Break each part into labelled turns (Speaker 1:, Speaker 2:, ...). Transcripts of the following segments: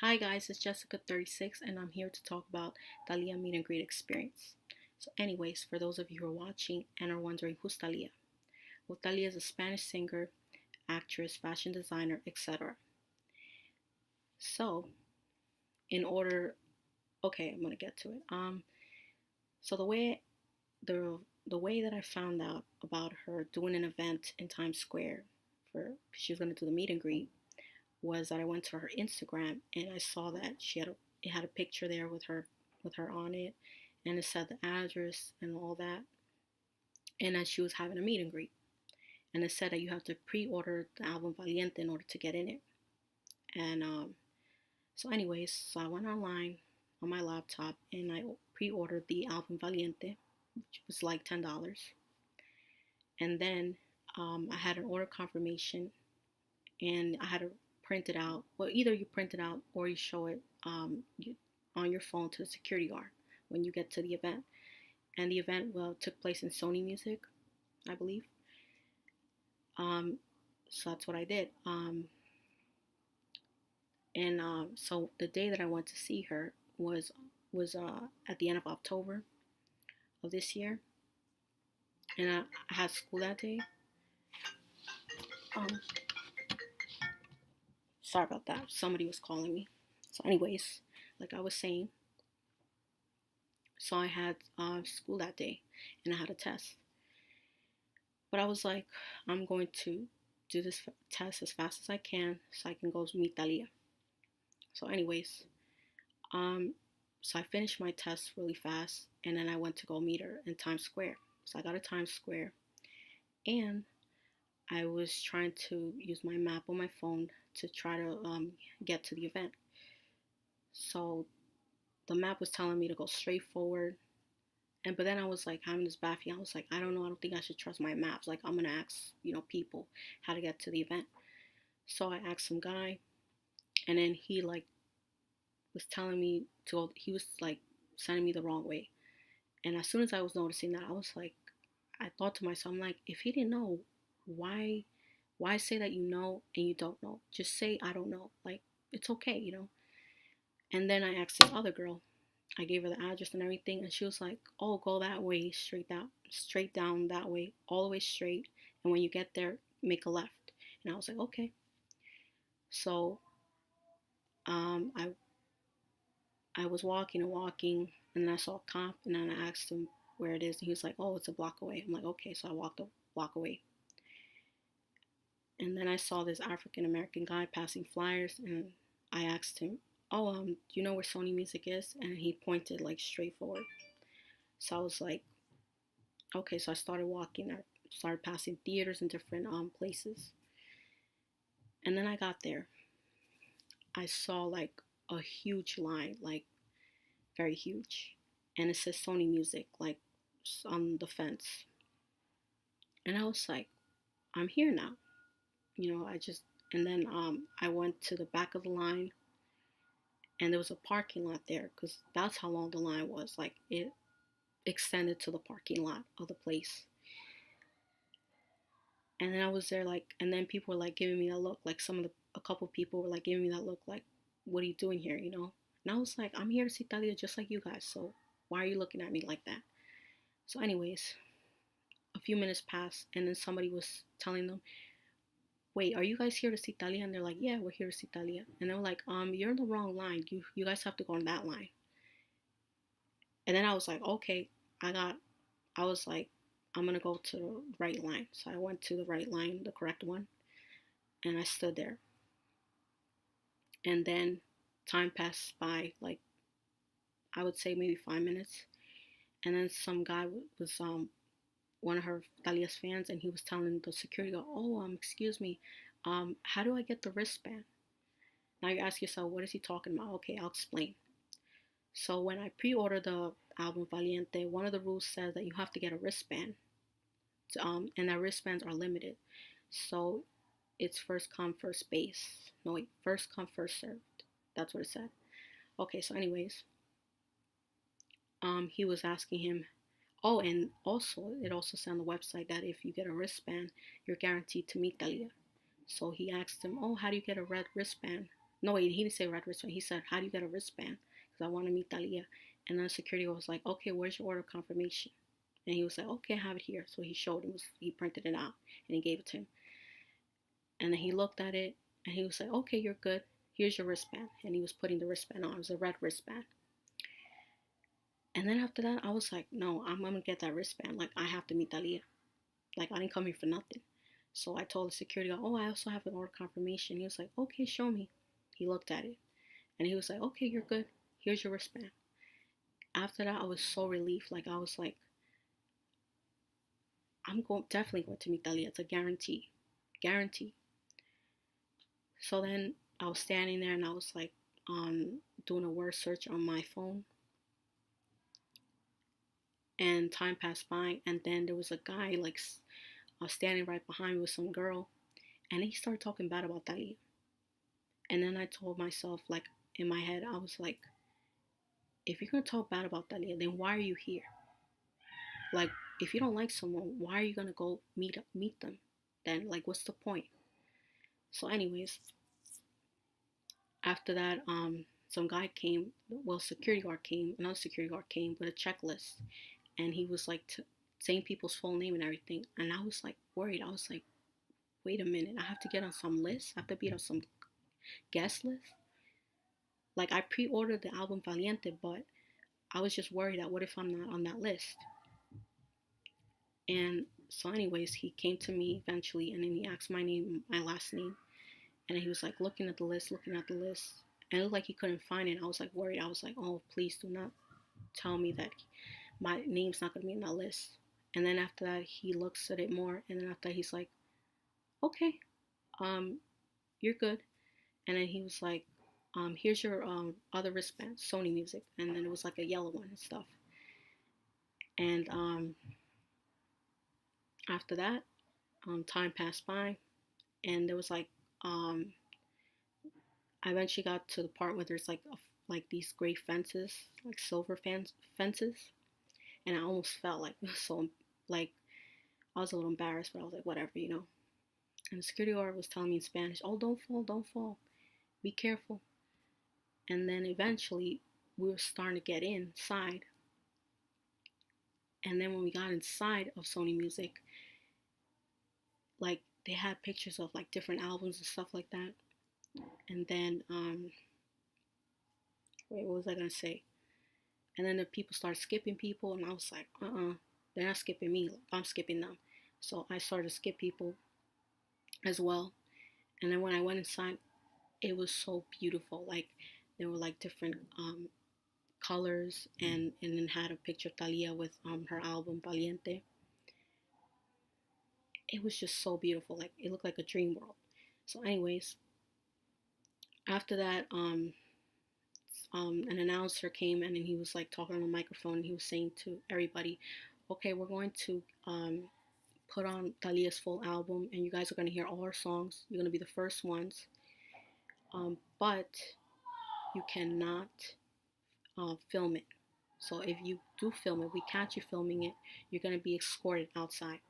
Speaker 1: Hi guys, it's Jessica36 and I'm here to talk about Thalia meet and greet experience. So anyways, for those of you who are watching and are wondering who's Thalia. Well, Thalia is a Spanish singer, actress, fashion designer, etc. So, in order okay, I'm going to get to it. So the way that I found out about her doing an event in Times Square for she was going to do the meet and greet was that I went to her Instagram and I saw that it had a picture there with her on it, and it said the address and all that, and that she was having a meet and greet, and it said that you have to pre-order the album Valiente in order to get in it, and so anyways, so I went online on my laptop and I pre-ordered the album Valiente, which was like $10, and then I had an order confirmation and I had to print it out. Well, either you print it out or you show it on your phone to the security guard when you get to the event. And the event took place in Sony Music, I believe. So that's what I did. So the day that I went to see her was at the end of October of this year, and I had school that day. Um, Sorry about that. Somebody was calling me. So, anyways, like I was saying, so I had school that day, and I had a test. But I was like, I'm going to do this test as fast as I can so I can go meet Thalia. So, anyways, um, so I finished my test really fast, and then I went to go meet her in Times Square. So I got to Times Square, and I was trying to use my map on my phone to try to get to the event. So the map was telling me to go straight forward, but then I was like having this bad feeling. I was like, I don't know. I don't think I should trust my maps. Like I'm gonna ask people how to get to the event. So I asked some guy, and then he like was telling me to go. He was like sending me the wrong way. And as soon as I was noticing that, I was like, I thought to myself, I'm like, if he didn't know, why say that you know and you don't know? Just say I don't know. Like it's okay. And then I asked this other girl. I gave her the address and everything, and she was like, "Oh, go that way, straight down that way, all the way straight, and when you get there, make a left." And I was like, "Okay." So, I was walking and walking, and then I saw a cop, and then I asked him where it is, and he was like, "Oh, it's a block away." I'm like, "Okay." So I walked a block away, and then I saw this African American guy passing flyers, and I asked him, "Oh, do you know where Sony Music is?" And he pointed like straight forward. So I was like, okay, so I started walking. I started passing theaters and different places. And then I got there. I saw like a huge line, like very huge. And it says Sony Music, like on the fence. And I was like, I'm here now. And then I went to the back of the line and there was a parking lot there because that's how long the line was. Like it extended to the parking lot of the place. And then I was there like, and then people were like giving me that look, like a couple people were like giving me that look, like, what are you doing here? And I was like, I'm here to see Thalia just like you guys, so why are you looking at me like that? So, anyways, a few minutes passed, and then somebody was telling them, wait, are you guys here to see Thalia? And they're like, yeah, we're here to see Thalia. And they're like, you're in the wrong line. You guys have to go on that line. And then I was like, okay, I was like, I'm gonna go to the right line. So I went to the right line, the correct one, and I stood there. And then time passed by, like I would say maybe 5 minutes. And then some guy was one of her Thalia's fans, and he was telling the security guard, "Oh, excuse me, how do I get the wristband?" Now you ask yourself, what is he talking about? Okay, I'll explain. So when I pre-ordered the album Valiente, one of the rules says that you have to get a wristband, and that wristbands are limited. So it's first come, first base. No, wait, first come, first served. That's what it said. Okay, so anyways, he was asking him, oh, and also it also said on the website that if you get a wristband, you're guaranteed to meet Thalia. So he asked him, oh, how do you get a red wristband? No, wait, he didn't say red wristband. He said, how do you get a wristband? Because I want to meet Thalia. And then the security guard was like, okay, where's your order confirmation? And he was like, okay, I have it here. So he showed him, he printed it out and he gave it to him. And then he looked at it and he was like, okay, you're good. Here's your wristband. And he was putting the wristband on. It was a red wristband. And then after that, I was like, no, I'm going to get that wristband. Like, I have to meet Thalia. Like, I didn't come here for nothing. So I told the security guard, oh, I also have an order confirmation. He was like, okay, show me. He looked at it. And he was like, okay, you're good. Here's your wristband. After that, I was so relieved. Like, I was like, definitely going to meet Thalia. It's a guarantee. Guarantee. So then I was standing there and I was like, doing a word search on my phone. And time passed by. And then there was a guy, like, standing right behind me with some girl. And he started talking bad about Thalia. And then I told myself, like, in my head, I was like, if you're going to talk bad about Thalia, then why are you here? Like, if you don't like someone, why are you going to go meet them? Then, like, what's the point? So anyways, after that, some guy came, well, another security guard came with a checklist. And he was like, saying people's full name and everything. And I was like, worried. I was like, wait a minute, I have to get on some list? I have to be on some guest list? Like, I pre-ordered the album Valiente, but I was just worried that what if I'm not on that list? And so anyways, he came to me eventually, and then he asked my name, my last name. And he was like looking at the list. And it looked like he couldn't find it. I was like worried. I was like, oh, please do not tell me that my name's not going to be in that list. And then after that, he looks at it more. And then after that, he's like, okay, you're good. And then he was like, here's your other wristband, Sony Music. And then it was like a yellow one and stuff. And after that, time passed by. And there was like, I eventually got to the part where there's like these gray fences, like silver fences. And I almost felt like, so, like, I was a little embarrassed, but I was like, whatever, you know. And the security guard was telling me in Spanish, oh, don't fall, be careful. And then eventually we were starting to get inside. And then when we got inside of Sony Music, like, they had pictures of like different albums and stuff like that. And then wait, what was I gonna say? And then the people started skipping people, and I was like, they're not skipping me, I'm skipping them. So I started to skip people as well. And then when I went inside, it was so beautiful. Like, there were like different colors, and then had a picture of Thalia with her album Valiente. It was just so beautiful. Like, it looked like a dream world. So anyways, after that, an announcer came, and then he was like talking on the microphone, and he was saying to everybody, okay, we're going to put on Thalia's full album, and you guys are going to hear all her songs. You're going to be the first ones, but you cannot film it. So if you do film it, we catch you filming it, you're going to be escorted outside.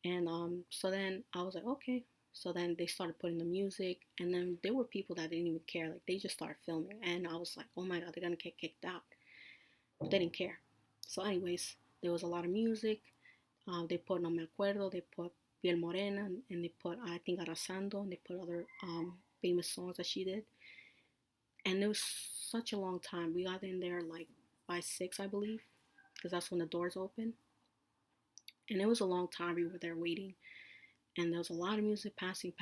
Speaker 1: And so then I was like, okay. So then they started putting the music, and then there were people that didn't even care. Like, they just started filming, and I was like, oh my God, they're gonna get kicked out. But they didn't care. So anyways, there was a lot of music. They put No Me Acuerdo, they put Piel Morena, and they put, I think, Arrasando, and they put other famous songs that she did. And it was such a long time. We got in there like by 6, I believe, because that's when the doors open. And it was a long time we were there waiting. And there was a lot of music passing.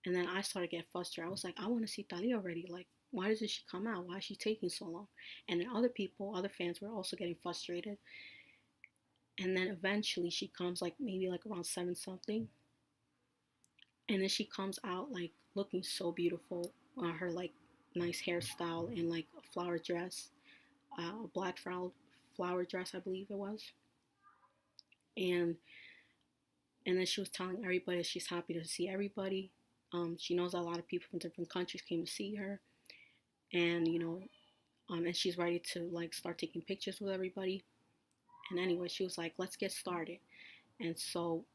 Speaker 1: And then I started getting frustrated. I was like, I want to see Thalia already. Like, why doesn't she come out? Why is she taking so long? And then other fans were also getting frustrated. And then eventually she comes, like, maybe like around 7 something. And then she comes out like looking so beautiful. Her like nice hairstyle and like a flower dress, a black flower dress, I believe it was. And then she was telling everybody she's happy to see everybody. She knows a lot of people from different countries came to see her, and and she's ready to like start taking pictures with everybody. And anyway, she was like, "Let's get started." And so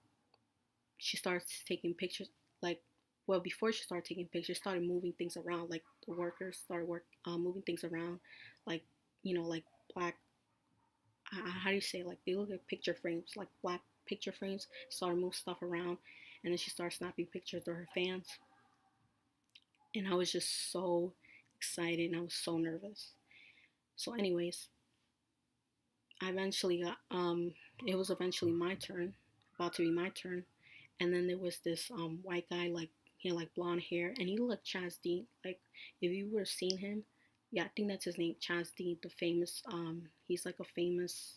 Speaker 1: she starts taking pictures. Like, well, before she started taking pictures, started moving things around. Like the workers started moving things around, like like black. How do you say, like they look at picture frames, like black picture frames. Started moving stuff around, and then she started snapping pictures of her fans, and I was just so excited and I was so nervous. So, anyways, I eventually got it was eventually my turn, about to be my turn, and then there was this white guy, like he had like blonde hair and he looked like Chaz Dean. Like if you would have seen him, yeah, I think that's his name, Chaz Dean, the famous he's like a famous,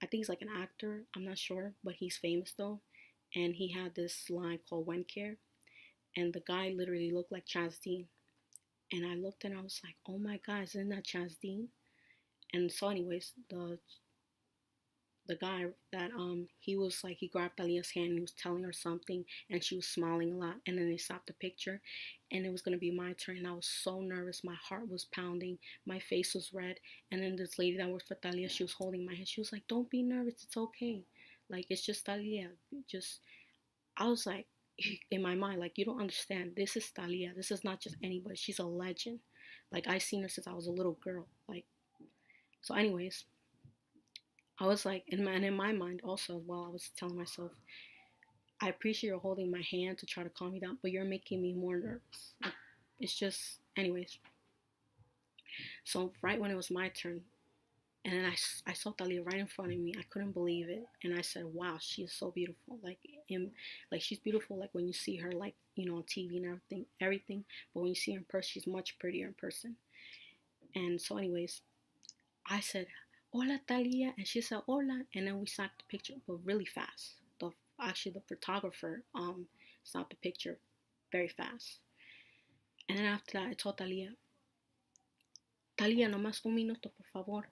Speaker 1: I think he's like an actor, I'm not sure, but he's famous though. And he had this line called When Care, and the guy literally looked like Chaz Dean. And I looked and I was like, oh my god, isn't that Chaz Dean? And so anyways, the guy that he was like, he grabbed Thalia's hand and he was telling her something and she was smiling a lot, and then they stopped the picture and it was going to be my turn, and I was so nervous, my heart was pounding, my face was red. And then this lady that worked for Thalia, she was holding my hand, she was like, don't be nervous, it's okay, like it's just Thalia, just, I was like, in my mind, like, you don't understand, this is Thalia, this is not just anybody, she's a legend, like I seen her since I was a little girl, like. So anyways, I was like, in my mind also, while I was telling myself, I appreciate you holding my hand to try to calm me down, but you're making me more nervous. Like, it's just, anyways. So right when it was my turn, and then I saw Talia right in front of me. I couldn't believe it, and I said, "Wow, she is so beautiful. Like she's beautiful. Like when you see her, like on TV and everything. But when you see her in person, she's much prettier in person." And so, anyways, I said, "Hola, Talia," and she said, "Hola," and then we snapped the picture, but really fast. The photographer snapped the picture very fast. And then after that, I told Talia, "Talia, nomás un minuto, por favor.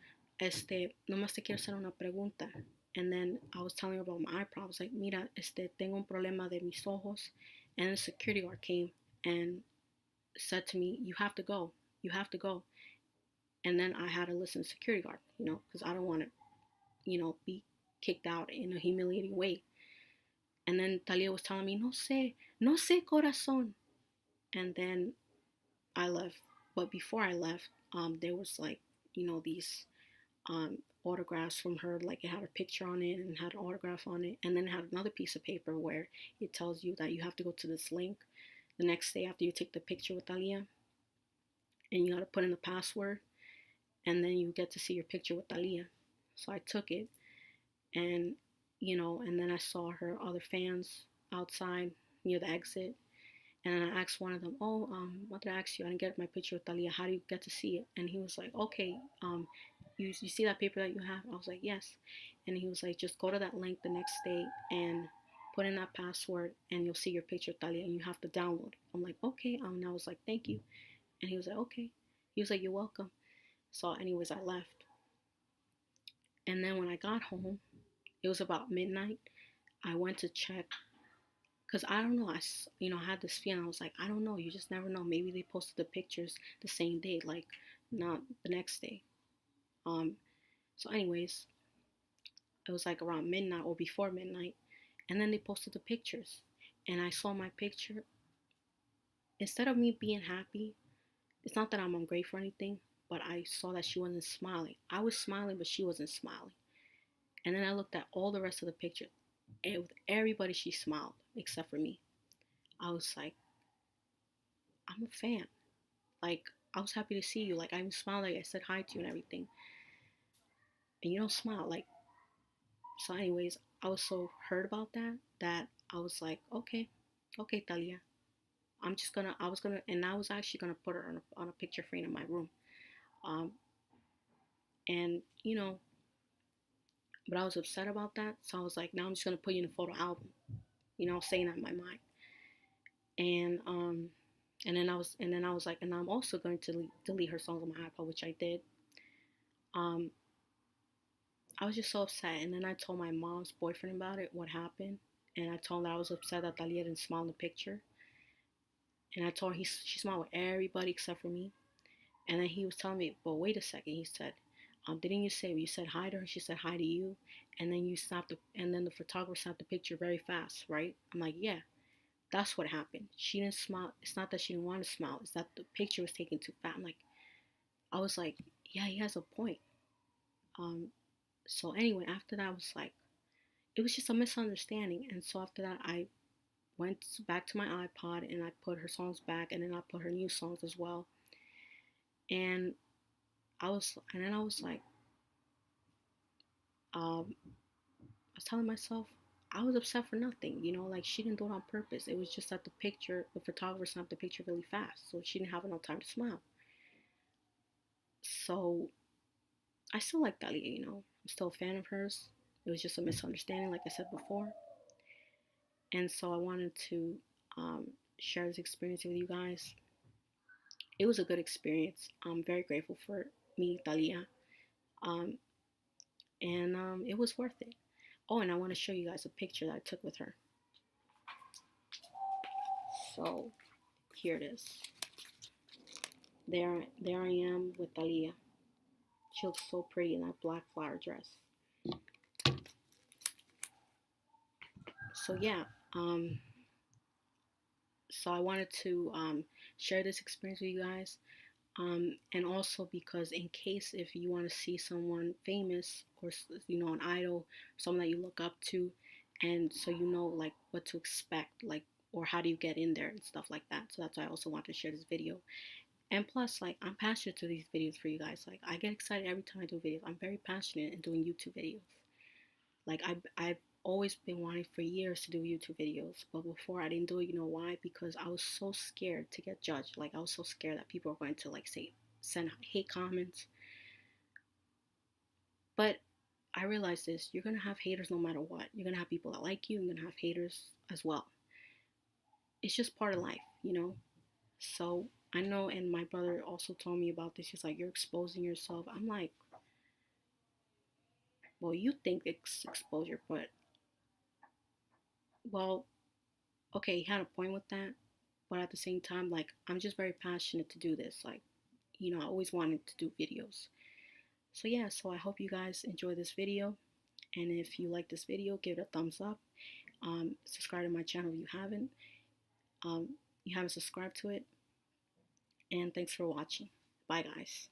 Speaker 1: Nomás te quiero hacer una pregunta." And then I was telling her about my eye problems. Like, mira, tengo un problema de mis ojos. And the security guard came and said to me, "You have to go. You have to go." And then I had to listen to the security guard, because I don't want to, be kicked out in a humiliating way. And then Talia was telling me, "No sé, no sé, corazón." And then I left. But before I left, there was like, these autographs from her. Like it had a picture on it and had an autograph on it. And then it had another piece of paper where it tells you that you have to go to this link the next day after you take the picture with Talia. And you got to put in the password. And then you get to see your picture with Talia. So I took it. And, and then I saw her other fans outside near the exit. And then I asked one of them, "Oh, what did I ask you? I didn't get my picture with Thalia. How do you get to see it?" And he was like, "Okay, you see that paper that you have?" I was like, "Yes." And he was like, "Just go to that link the next day and put in that password, and you'll see your picture, Thalia, and you have to download it." I'm like, "Okay." And I was like, "Thank you." And he was like, "Okay." He was like, "You're welcome." So, anyways, I left. And then when I got home, it was about midnight. I went to check because I don't know. I had this feeling. I was like, I don't know. You just never know. Maybe they posted the pictures the same day, like not the next day. Um. So, anyways, it was like around midnight or before midnight, and then they posted the pictures, and I saw my picture. Instead of me being happy, it's not that I'm ungrateful or anything, but I saw that she wasn't smiling. I was smiling, but she wasn't smiling. And then I looked at all the rest of the picture, and with everybody she smiled except for me. I was like, I'm a fan. Like, I was happy to see you. Like, I even smiled. Like, I said hi to you and everything. And you don't smile. Like, so, anyways, I was so hurt about that I was like, okay, okay, Talia. And I was actually gonna put her on a picture frame in my room. Um, and, but I was upset about that. So I was like, now I'm just gonna put you in a photo album, saying that in my mind. And, and then I was like, and I'm also going to delete her songs on my iPod, which I did. Um, I was just so upset. And then I told my mom's boyfriend about it, what happened. And I told her I was upset that Talia didn't smile in the picture. And I told her she smiled with everybody except for me. And then he was telling me, but wait a second. He said, didn't you say you said hi to her? She said hi to you. And then and then the photographer snapped the picture very fast, right? I'm like, yeah. That's what happened. She didn't smile. It's not that she didn't want to smile. It's that the picture was taken too fat. I was like, yeah, he has a point. Um, so anyway, after that, I was like, it was just a misunderstanding. And so after that, I went back to my iPod and I put her songs back, and then I put her new songs as well. And then I was like, I was telling myself I was upset for nothing, like she didn't do it on purpose. It was just that the photographer snapped the picture really fast, so she didn't have enough time to smile. So I still like Thalia, I'm still a fan of hers. It was just a misunderstanding, like I said before. And so I wanted to share this experience with you guys. It was a good experience. I'm very grateful for me, Thalia. Um, and it was worth it. Oh, and I want to show you guys a picture that I took with her. So here it is. There I am with Thalia. She looks so pretty in that black flower dress. So yeah, so I wanted to share this experience with you guys. And also because in case if you want to see someone famous or an idol, someone that you look up to, and so like what to expect, like, or how do you get in there and stuff like that. So that's why I also want to share this video. And plus, like, I'm passionate to these videos for you guys. Like, I get excited every time I do videos. I'm very passionate in doing YouTube videos. Like, I've always been wanting for years to do YouTube videos, but before I didn't do it. You know why? Because I was so scared to get judged. Like, I was so scared that people are going to like send hate comments. But I realized this: you're gonna have haters no matter what. You're gonna have people that like you. You're gonna have haters as well. It's just part of life. So I know, and my brother also told me about this. He's like, you're exposing yourself. I'm like, well, you think it's exposure, but well, okay, he had a point with that. But at the same time, like, I'm just very passionate to do this. Like, I always wanted to do videos. So yeah, so I hope you guys enjoy this video. And if you like this video, give it a thumbs up. Subscribe to my channel if um, you haven't subscribed to it. And thanks for watching. Bye, guys.